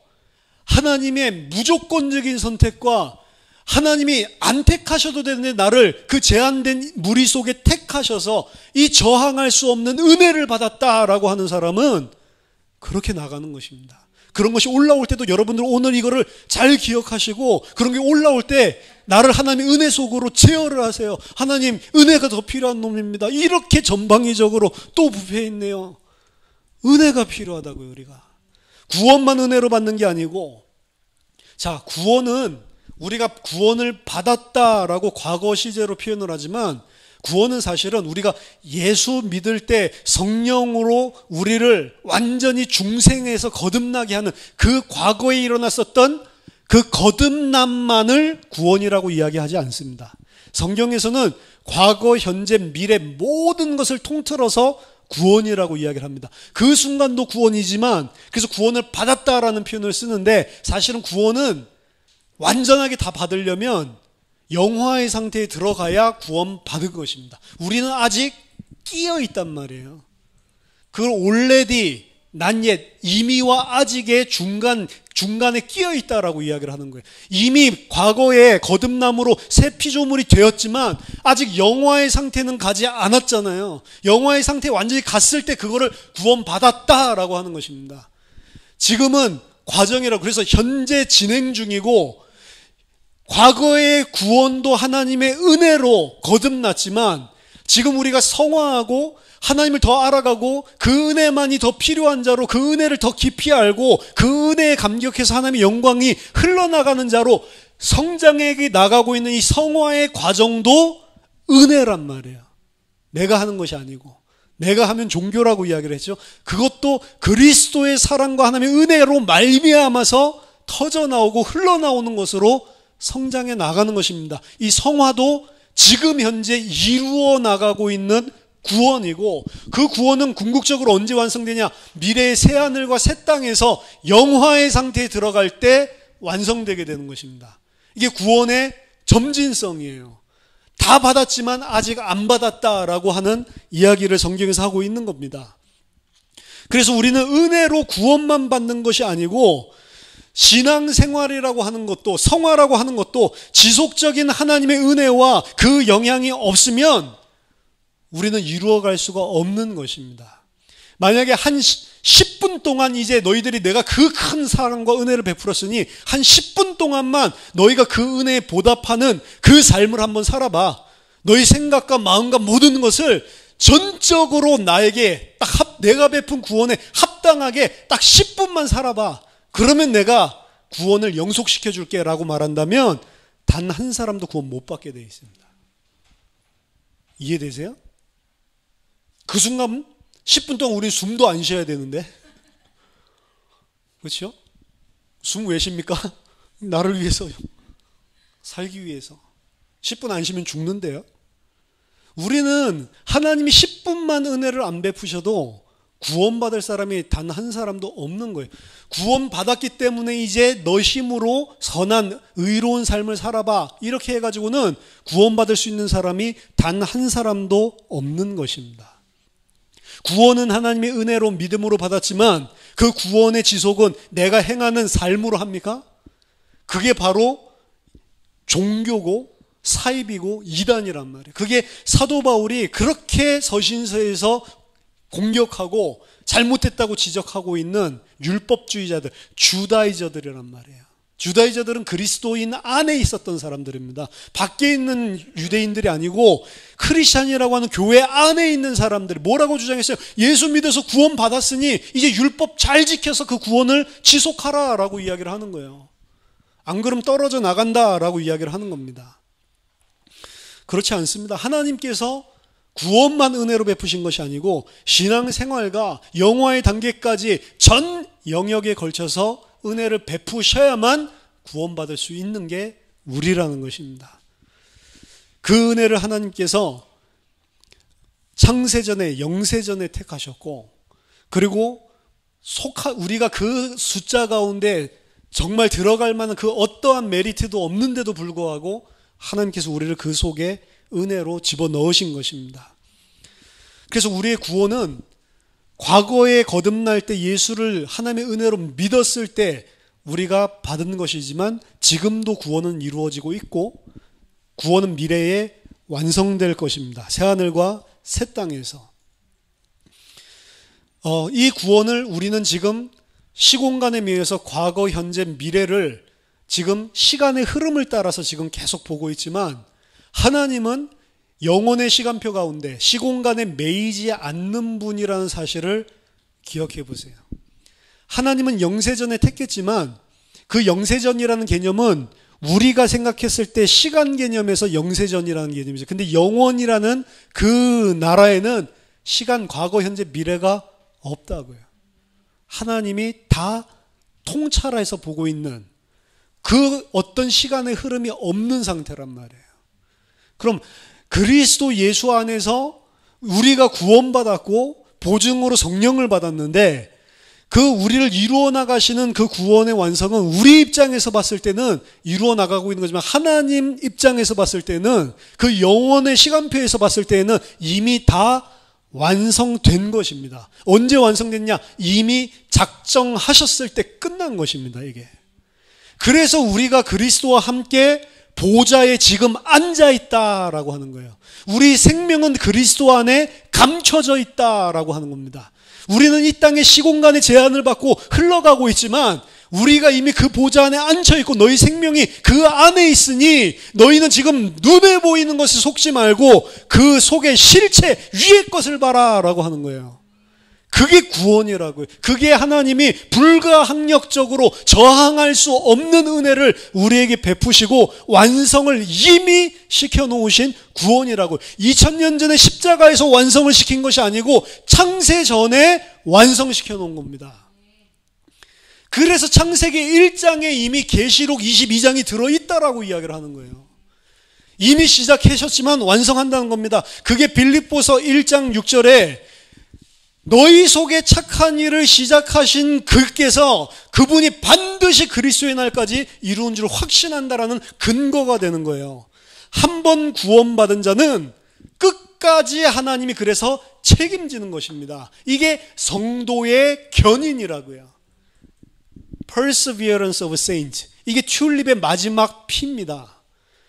하나님의 무조건적인 선택과 하나님이 안 택하셔도 되는데 나를 그 제한된 무리 속에 택하셔서 이 저항할 수 없는 은혜를 받았다라고 하는 사람은 그렇게 나가는 것입니다. 그런 것이 올라올 때도 여러분들 오늘 이거를 잘 기억하시고, 그런 게 올라올 때 나를 하나님의 은혜 속으로 제어를 하세요. 하나님, 은혜가 더 필요한 놈입니다. 이렇게 전방위적으로 또 부패해 있네요. 은혜가 필요하다고요. 우리가 구원만 은혜로 받는 게 아니고, 자, 구원은 우리가 구원을 받았다라고 과거 시제로 표현을 하지만 구원은 사실은 우리가 예수 믿을 때 성령으로 우리를 완전히 중생에서 거듭나게 하는 그 과거에 일어났었던 그 거듭남만을 구원이라고 이야기하지 않습니다. 성경에서는 과거, 현재, 미래 모든 것을 통틀어서 구원이라고 이야기를 합니다. 그 순간도 구원이지만, 그래서 구원을 받았다라는 표현을 쓰는데, 사실은 구원은 완전하게 다 받으려면 영화의 상태에 들어가야 구원 받을 것입니다. 우리는 아직 끼어 있단 말이에요. 그걸 already, 난 옛, 이미와 아직의 중간에 끼어 있다라고 이야기를 하는 거예요. 이미 과거에 거듭남으로 새 피조물이 되었지만 아직 영화의 상태는 가지 않았잖아요. 영화의 상태에 완전히 갔을 때 그거를 구원받았다라고 하는 것입니다. 지금은 과정이라고, 그래서 현재 진행 중이고, 과거의 구원도 하나님의 은혜로 거듭났지만 지금 우리가 성화하고 하나님을 더 알아가고 그 은혜만이 더 필요한 자로 그 은혜를 더 깊이 알고 그 은혜에 감격해서 하나님의 영광이 흘러나가는 자로 성장해 나가고 있는 이 성화의 과정도 은혜란 말이에요. 내가 하는 것이 아니고, 내가 하면 종교라고 이야기를 했죠. 그것도 그리스도의 사랑과 하나님의 은혜로 말미암아서 터져나오고 흘러나오는 것으로 성장해 나가는 것입니다. 이 성화도 지금 현재 이루어 나가고 있는 구원이고, 그 구원은 궁극적으로 언제 완성되냐? 미래의 새하늘과 새 땅에서 영화의 상태에 들어갈 때 완성되게 되는 것입니다. 이게 구원의 점진성이에요. 다 받았지만 아직 안 받았다라고 하는 이야기를 성경에서 하고 있는 겁니다. 그래서 우리는 은혜로 구원만 받는 것이 아니고, 신앙생활이라고 하는 것도, 성화라고 하는 것도 지속적인 하나님의 은혜와 그 영향이 없으면 우리는 이루어갈 수가 없는 것입니다. 만약에 한 10분 동안 이제 너희들이 내가 그 큰 사랑과 은혜를 베풀었으니 한 10분 동안만 너희가 그 은혜에 보답하는 그 삶을 한번 살아봐. 너희 생각과 마음과 모든 것을 전적으로 나에게 딱 내가 베푼 구원에 합당하게 딱 10분만 살아봐. 그러면 내가 구원을 영속시켜 줄게 라고 말한다면 단 한 사람도 구원 못 받게 되어 있습니다. 이해되세요? 그 순간 10분 동안 우리 숨도 안 쉬어야 되는데, 그렇죠? 숨 왜 쉽니까? 나를 위해서요. 살기 위해서. 10분 안 쉬면 죽는데요. 우리는 하나님이 10분만 은혜를 안 베푸셔도 구원받을 사람이 단 한 사람도 없는 거예요. 구원받았기 때문에 이제 너 힘으로 선한 의로운 삶을 살아봐, 이렇게 해가지고는 구원받을 수 있는 사람이 단 한 사람도 없는 것입니다. 구원은 하나님의 은혜로 믿음으로 받았지만 그 구원의 지속은 내가 행하는 삶으로 합니까? 그게 바로 종교고 사입이고 이단이란 말이에요. 그게 사도 바울이 그렇게 서신서에서 공격하고 잘못했다고 지적하고 있는 율법주의자들, 주다이저들이란 말이에요. 주다이저들은 그리스도인 안에 있었던 사람들입니다. 밖에 있는 유대인들이 아니고 크리스찬이라고 하는 교회 안에 있는 사람들이 뭐라고 주장했어요? 예수 믿어서 구원 받았으니 이제 율법 잘 지켜서 그 구원을 지속하라라고 이야기를 하는 거예요. 안 그러면 떨어져 나간다라고 이야기를 하는 겁니다. 그렇지 않습니다. 하나님께서 구원만 은혜로 베푸신 것이 아니고 신앙생활과 영화의 단계까지 전 영역에 걸쳐서 은혜를 베푸셔야만 구원받을 수 있는 게 우리라는 것입니다. 그 은혜를 하나님께서 창세전에, 영세전에 택하셨고, 그리고 우리가 그 숫자 가운데 정말 들어갈 만한 그 어떠한 메리트도 없는데도 불구하고 하나님께서 우리를 그 속에 은혜로 집어넣으신 것입니다. 그래서 우리의 구원은 과거에 거듭날 때 예수를 하나님의 은혜로 믿었을 때 우리가 받은 것이지만 지금도 구원은 이루어지고 있고 구원은 미래에 완성될 것입니다. 새하늘과 새 땅에서. 이 구원을 우리는 지금 시공간에 의해서 과거, 현재, 미래를 지금 시간의 흐름을 따라서 지금 계속 보고 있지만 하나님은 영혼의 시간표 가운데 시공간에 매이지 않는 분이라는 사실을 기억해 보세요. 하나님은 영세전에 택했지만 그 영세전이라는 개념은 우리가 생각했을 때 시간 개념에서 영세전이라는 개념이죠. 근데 영원이라는 그 나라에는 시간, 과거, 현재, 미래가 없다고요. 하나님이 다 통찰해서 보고 있는 그 어떤 시간의 흐름이 없는 상태란 말이에요. 그럼 그리스도 예수 안에서 우리가 구원받았고 보증으로 성령을 받았는데 그 우리를 이루어 나가시는 그 구원의 완성은 우리 입장에서 봤을 때는 이루어 나가고 있는 거지만 하나님 입장에서 봤을 때는 그 영원의 시간표에서 봤을 때는 이미 다 완성된 것입니다. 언제 완성됐냐? 이미 작정하셨을 때 끝난 것입니다, 이게. 그래서 우리가 그리스도와 함께 보좌에 지금 앉아 있다라고 하는 거예요. 우리 생명은 그리스도 안에 감춰져 있다라고 하는 겁니다. 우리는 이 땅의 시공간의 제한을 받고 흘러가고 있지만 우리가 이미 그 보좌 안에 앉혀있고 너희 생명이 그 안에 있으니 너희는 지금 눈에 보이는 것에 속지 말고 그 속의 실체 위의 것을 봐라 라고 하는 거예요. 그게 구원이라고요. 그게 하나님이 불가항력적으로 저항할 수 없는 은혜를 우리에게 베푸시고 완성을 이미 시켜놓으신 구원이라고요. 2000년 전에 십자가에서 완성을 시킨 것이 아니고 창세 전에 완성시켜 놓은 겁니다. 그래서 창세기 1장에 이미 계시록 22장이 들어있다라고 이야기를 하는 거예요. 이미 시작하셨지만 완성한다는 겁니다. 그게 빌립보서 1장 6절에 너희 속에 착한 일을 시작하신 그께서 그분이 반드시 그리스도의 날까지 이루는 줄 확신한다라는 근거가 되는 거예요. 한 번 구원받은 자는 끝까지 하나님이 그래서 책임지는 것입니다. 이게 성도의 견인이라고요. Perseverance of Saints. 이게 튤립의 마지막 피입니다.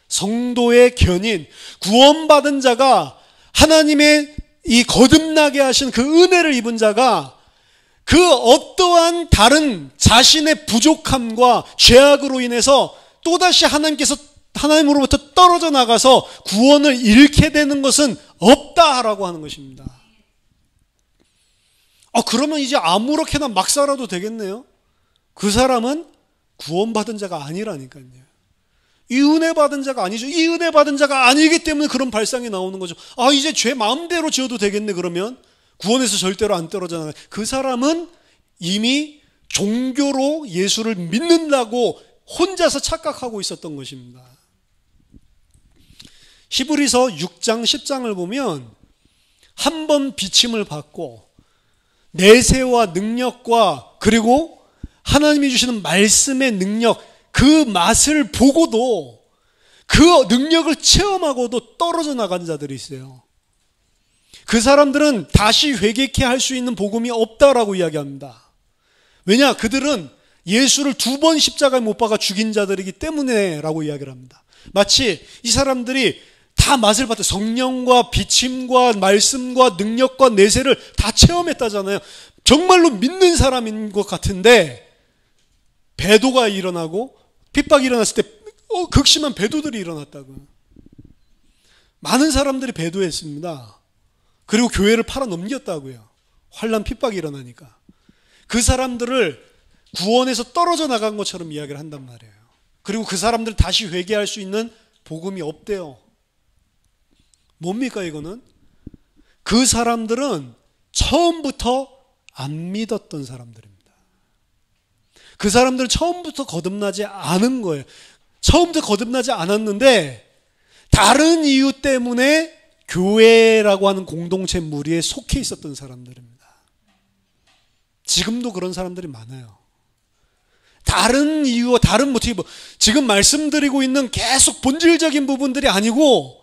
성도의 견인. 구원받은 자가 하나님의 이 거듭나게 하신 그 은혜를 입은 자가 그 어떠한 다른 자신의 부족함과 죄악으로 인해서 또다시 하나님으로부터 떨어져 나가서 구원을 잃게 되는 것은 없다라고 하는 것입니다. 그러면 이제 아무렇게나 막 살아도 되겠네요. 그 사람은 구원받은 자가 아니라니까요. 이 은혜 받은 자가 아니죠. 이 은혜 받은 자가 아니기 때문에 그런 발상이 나오는 거죠. 이제 죄 마음대로 지어도 되겠네 그러면. 구원에서 절대로 안 떨어져 나가요. 그 사람은 이미 종교로 예수를 믿는다고 혼자서 착각하고 있었던 것입니다. 히브리서 6장 10장을 보면 한 번 비침을 받고 내세와 능력과 그리고 하나님이 주시는 말씀의 능력 그 맛을 보고도 그 능력을 체험하고도 떨어져 나간 자들이 있어요. 그 사람들은 다시 회개케 할 수 있는 복음이 없다라고 이야기합니다. 왜냐? 그들은 예수를 2번 십자가에 못 박아 죽인 자들이기 때문에 라고 이야기를 합니다. 마치 이 사람들이 다 맛을 봤다. 성령과 비침과 말씀과 능력과 내세를 다 체험했다잖아요. 정말로 믿는 사람인 것 같은데 배도가 일어나고 핍박이 일어났을 때 극심한 배도들이 일어났다고요. 많은 사람들이 배도했습니다. 그리고 교회를 팔아 넘겼다고요. 환난 핍박이 일어나니까. 그 사람들을 구원에서 떨어져 나간 것처럼 이야기를 한단 말이에요. 그리고 그 사람들 다시 회개할 수 있는 복음이 없대요. 뭡니까 이거는? 그 사람들은 처음부터 안 믿었던 사람들입니다. 그 사람들은 처음부터 거듭나지 않은 거예요. 처음부터 거듭나지 않았는데 다른 이유 때문에 교회라고 하는 공동체 무리에 속해 있었던 사람들입니다. 지금도 그런 사람들이 많아요. 다른 이유와 다른 모티브, 지금 말씀드리고 있는 계속 본질적인 부분들이 아니고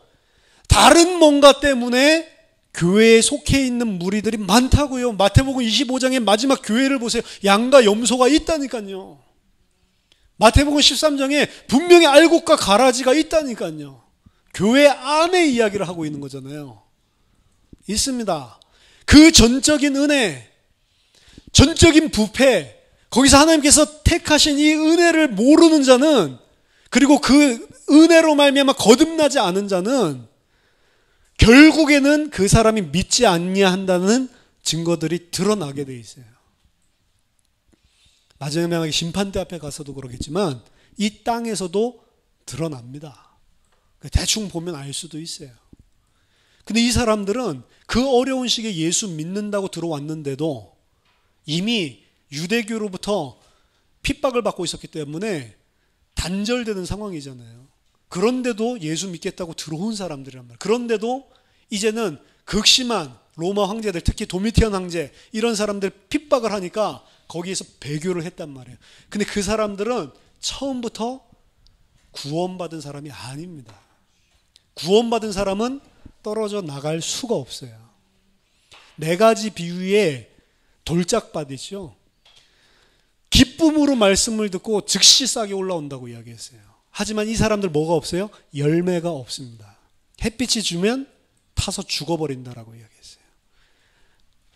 다른 뭔가 때문에 교회에 속해 있는 무리들이 많다고요. 마태복음 25장의 마지막 교회를 보세요. 양과 염소가 있다니까요. 마태복음 13장에 분명히 알곡과 가라지가 있다니까요. 교회 안에 이야기를 하고 있는 거잖아요. 있습니다. 그 전적인 은혜, 전적인 부패, 거기서 하나님께서 택하신 이 은혜를 모르는 자는, 그리고 그 은혜로 말미암아 거듭나지 않은 자는 결국에는 그 사람이 믿지 아니한다는 증거들이 드러나게 돼 있어요. 마지막에 심판대 앞에 가서도 그러겠지만 이 땅에서도 드러납니다. 대충 보면 알 수도 있어요. 근데 이 사람들은 그 어려운 시기에 예수 믿는다고 들어왔는데도 이미 유대교로부터 핍박을 받고 있었기 때문에 단절되는 상황이잖아요. 그런데도 예수 믿겠다고 들어온 사람들이란 말이에요. 그런데도 이제는 극심한 로마 황제들, 특히 도미티안 황제 이런 사람들 핍박을 하니까 거기에서 배교를 했단 말이에요. 근데 그 사람들은 처음부터 구원받은 사람이 아닙니다. 구원받은 사람은 떨어져 나갈 수가 없어요. 네 가지 비유의 돌짝밭이죠. 기쁨으로 말씀을 듣고 즉시 싹이 올라온다고 이야기했어요. 하지만 이 사람들 뭐가 없어요? 열매가 없습니다. 햇빛이 주면 타서 죽어버린다라고 이야기했어요.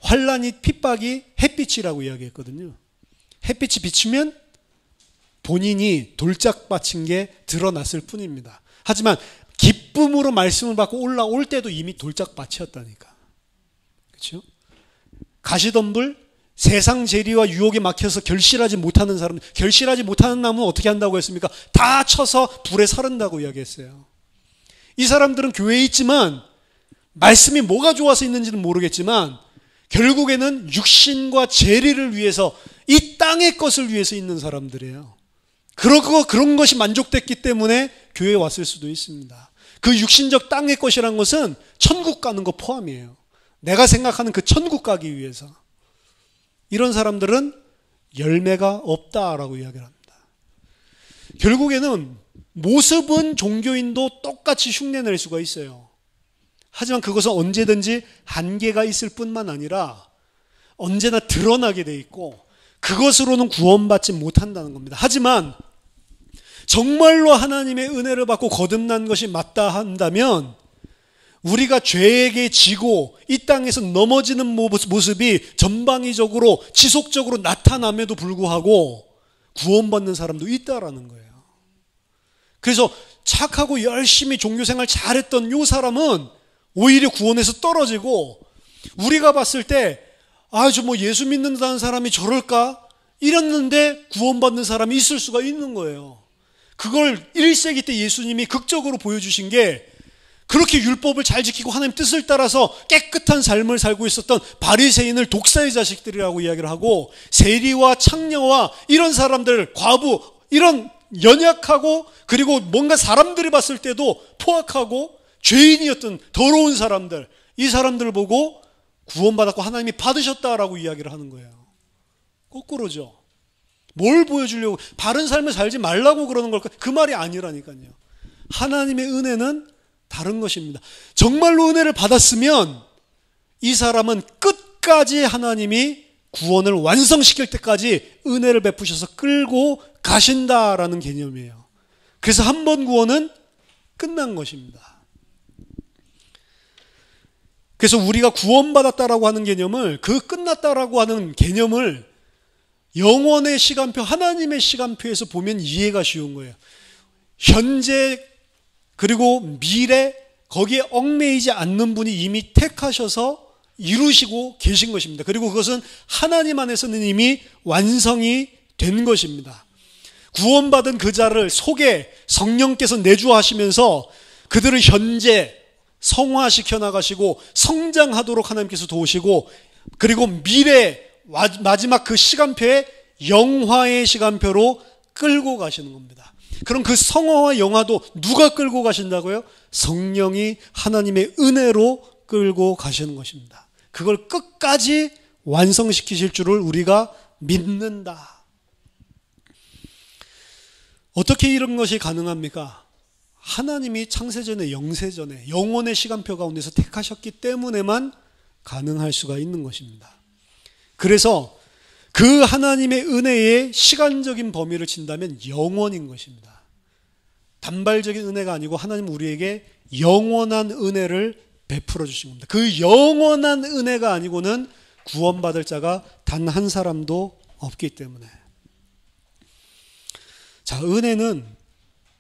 환란이 핍박이 햇빛이라고 이야기했거든요. 햇빛이 비치면 본인이 돌짝밭인 게 드러났을 뿐입니다. 하지만 기쁨으로 말씀을 받고 올라올 때도 이미 돌짝밭이었다니까. 그렇죠? 가시덤불, 세상 재리와 유혹에 막혀서 결실하지 못하는 사람, 결실하지 못하는 나무는 어떻게 한다고 했습니까? 다 쳐서 불에 사른다고 이야기했어요. 이 사람들은 교회에 있지만 말씀이 뭐가 좋아서 있는지는 모르겠지만 결국에는 육신과 재리를 위해서 이 땅의 것을 위해서 있는 사람들이에요. 그런 것이 만족됐기 때문에 교회에 왔을 수도 있습니다. 그 육신적 땅의 것이란 것은 천국 가는 거 포함이에요. 내가 생각하는 그 천국 가기 위해서. 이런 사람들은 열매가 없다라고 이야기를 합니다. 결국에는 모습은 종교인도 똑같이 흉내낼 수가 있어요. 하지만 그것은 언제든지 한계가 있을 뿐만 아니라 언제나 드러나게 돼 있고 그것으로는 구원받지 못한다는 겁니다. 하지만 정말로 하나님의 은혜를 받고 거듭난 것이 맞다 한다면 우리가 죄에게 지고 이 땅에서 넘어지는 모습이 전방위적으로 지속적으로 나타남에도 불구하고 구원받는 사람도 있다라는 거예요. 그래서 착하고 열심히 종교생활 잘했던 이 사람은 오히려 구원에서 떨어지고 우리가 봤을 때 저 뭐 예수 믿는다는 사람이 저럴까? 이랬는데 구원받는 사람이 있을 수가 있는 거예요. 그걸 1세기 때 예수님이 극적으로 보여주신 게 그렇게 율법을 잘 지키고 하나님 뜻을 따라서 깨끗한 삶을 살고 있었던 바리새인을 독사의 자식들이라고 이야기를 하고 세리와 창녀와 이런 사람들, 과부, 이런 연약하고 그리고 뭔가 사람들이 봤을 때도 포악하고 죄인이었던 더러운 사람들, 이 사람들을 보고 구원받았고 하나님이 받으셨다라고 이야기를 하는 거예요. 거꾸로죠. 뭘 보여주려고 바른 삶을 살지 말라고 그러는 걸까? 그 말이 아니라니까요. 하나님의 은혜는 다른 것입니다. 정말로 은혜를 받았으면 이 사람은 끝까지 하나님이 구원을 완성시킬 때까지 은혜를 베푸셔서 끌고 가신다라는 개념이에요. 그래서 한 번 구원은 끝난 것입니다. 그래서 우리가 구원받았다라고 하는 개념을, 그 끝났다라고 하는 개념을 영원의 시간표, 하나님의 시간표에서 보면 이해가 쉬운 거예요. 현재 그리고 미래, 거기에 얽매이지 않는 분이 이미 택하셔서 이루시고 계신 것입니다. 그리고 그것은 하나님 안에서는 이미 완성이 된 것입니다. 구원받은 그 자를 속에 성령께서 내주하시면서 그들을 현재 성화시켜 나가시고 성장하도록 하나님께서 도우시고, 그리고 미래 마지막 그 시간표에 영화의 시간표로 끌고 가시는 겁니다. 그럼 그 성화와 영화도 누가 끌고 가신다고요? 성령이 하나님의 은혜로 끌고 가시는 것입니다. 그걸 끝까지 완성시키실 줄을 우리가 믿는다. 어떻게 이런 것이 가능합니까? 하나님이 창세전에 영세전에 영원의 시간표 가운데서 택하셨기 때문에만 가능할 수가 있는 것입니다. 그래서 그 하나님의 은혜의 시간적인 범위를 친다면 영원인 것입니다. 단발적인 은혜가 아니고 하나님은 우리에게 영원한 은혜를 베풀어 주신 겁니다. 그 영원한 은혜가 아니고는 구원받을 자가 단 한 사람도 없기 때문에. 자, 은혜는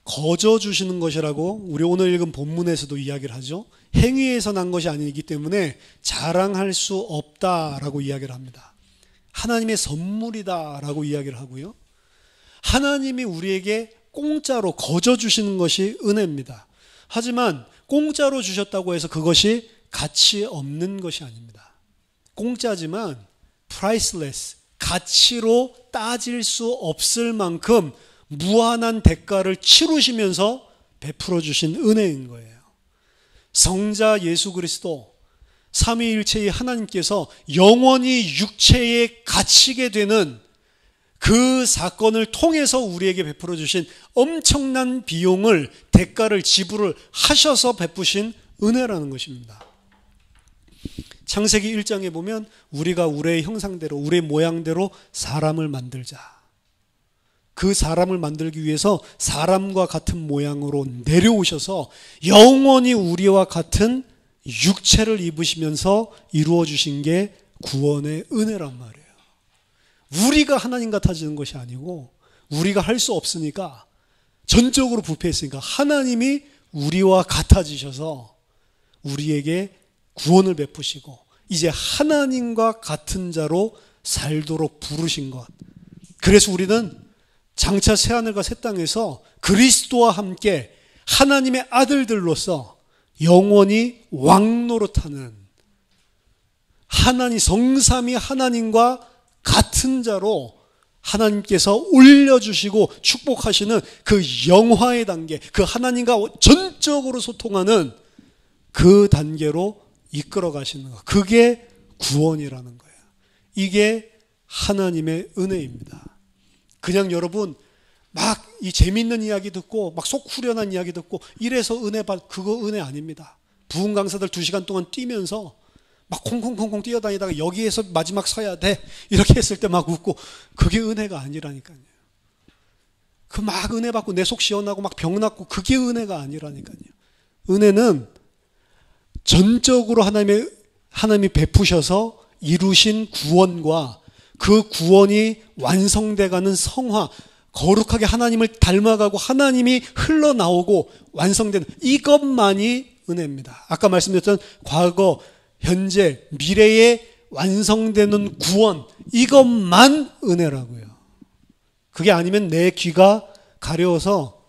거저 주시는 것이라고 우리 오늘 읽은 본문에서도 이야기를 하죠. 행위에서 난 것이 아니기 때문에 자랑할 수 없다라고 이야기를 합니다. 하나님의 선물이다라고 이야기를 하고요. 하나님이 우리에게 공짜로 거저 주시는 것이 은혜입니다. 하지만 공짜로 주셨다고 해서 그것이 가치 없는 것이 아닙니다. 공짜지만 priceless, 가치로 따질 수 없을 만큼 무한한 대가를 치르시면서 베풀어 주신 은혜인 거예요. 성자 예수 그리스도 삼위일체의 하나님께서 영원히 육체에 갇히게 되는 그 사건을 통해서 우리에게 베풀어 주신 엄청난 비용을, 대가를 지불을 하셔서 베푸신 은혜라는 것입니다. 창세기 1장에 보면 우리가 우리의 형상대로, 우리의 모양대로 사람을 만들자. 그 사람을 만들기 위해서 사람과 같은 모양으로 내려오셔서 영원히 우리와 같은 육체를 입으시면서 이루어 주신 게 구원의 은혜란 말이에요. 우리가 하나님 같아지는 것이 아니고 우리가 할 수 없으니까, 전적으로 부패했으니까 하나님이 우리와 같아지셔서 우리에게 구원을 베푸시고 이제 하나님과 같은 자로 살도록 부르신 것. 그래서 우리는 장차 새하늘과 새 땅에서 그리스도와 함께 하나님의 아들들로서 영원히 왕노릇하는, 하나님 성삼위 하나님과 같은 자로 하나님께서 올려주시고 축복하시는 그 영화의 단계, 그 하나님과 전적으로 소통하는 그 단계로 이끌어 가시는 것. 그게 구원이라는 거예요. 이게 하나님의 은혜입니다. 그냥 여러분 막 이 재밌는 이야기 듣고 막 속 후련한 이야기 듣고 이래서 은혜 받, 그거 은혜 아닙니다. 부흥 강사들 2시간 동안 뛰면서 막 콩콩콩콩 뛰어다니다가 여기에서 마지막 서야 돼 이렇게 했을 때 막 웃고, 그게 은혜가 아니라니까요. 그 막 은혜 받고 내 속 시원하고 막 병 낫고, 그게 은혜가 아니라니까요. 은혜는 전적으로 하나님이 베푸셔서 이루신 구원과 그 구원이 완성돼가는 성화, 거룩하게 하나님을 닮아가고 하나님이 흘러나오고 완성되는 이것만이 은혜입니다. 아까 말씀드렸던 과거, 현재, 미래에 완성되는 구원, 이것만 은혜라고요. 그게 아니면 내 귀가 가려워서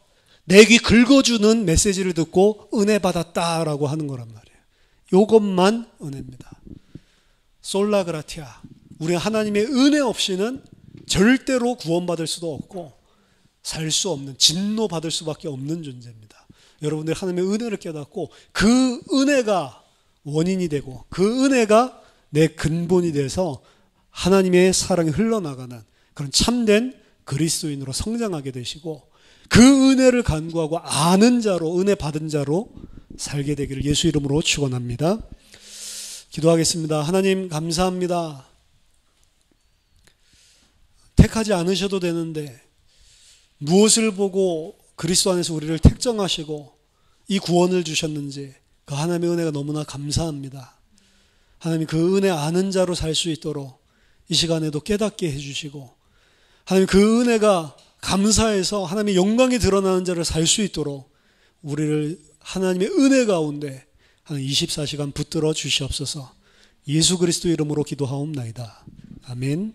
내 귀 긁어주는 메시지를 듣고 은혜 받았다라고 하는 거란 말이에요. 이것만 은혜입니다. 솔라그라티아, 우리 하나님의 은혜 없이는 절대로 구원받을 수도 없고 살 수 없는, 진노받을 수밖에 없는 존재입니다. 여러분들 하나님의 은혜를 깨닫고 그 은혜가 원인이 되고 그 은혜가 내 근본이 돼서 하나님의 사랑이 흘러나가는 그런 참된 그리스도인으로 성장하게 되시고, 그 은혜를 간구하고 아는 자로, 은혜 받은 자로 살게 되기를 예수 이름으로 축원합니다. 기도하겠습니다. 하나님 감사합니다. 택하지 않으셔도 되는데 무엇을 보고 그리스도 안에서 우리를 택정하시고 이 구원을 주셨는지 그 하나님의 은혜가 너무나 감사합니다. 하나님 그 은혜 아는 자로 살 수 있도록 이 시간에도 깨닫게 해주시고, 하나님 그 은혜가 감사해서 하나님의 영광이 드러나는 자를 살 수 있도록 우리를 하나님의 은혜 가운데 한 24시간 붙들어 주시옵소서. 예수 그리스도 이름으로 기도하옵나이다. 아멘.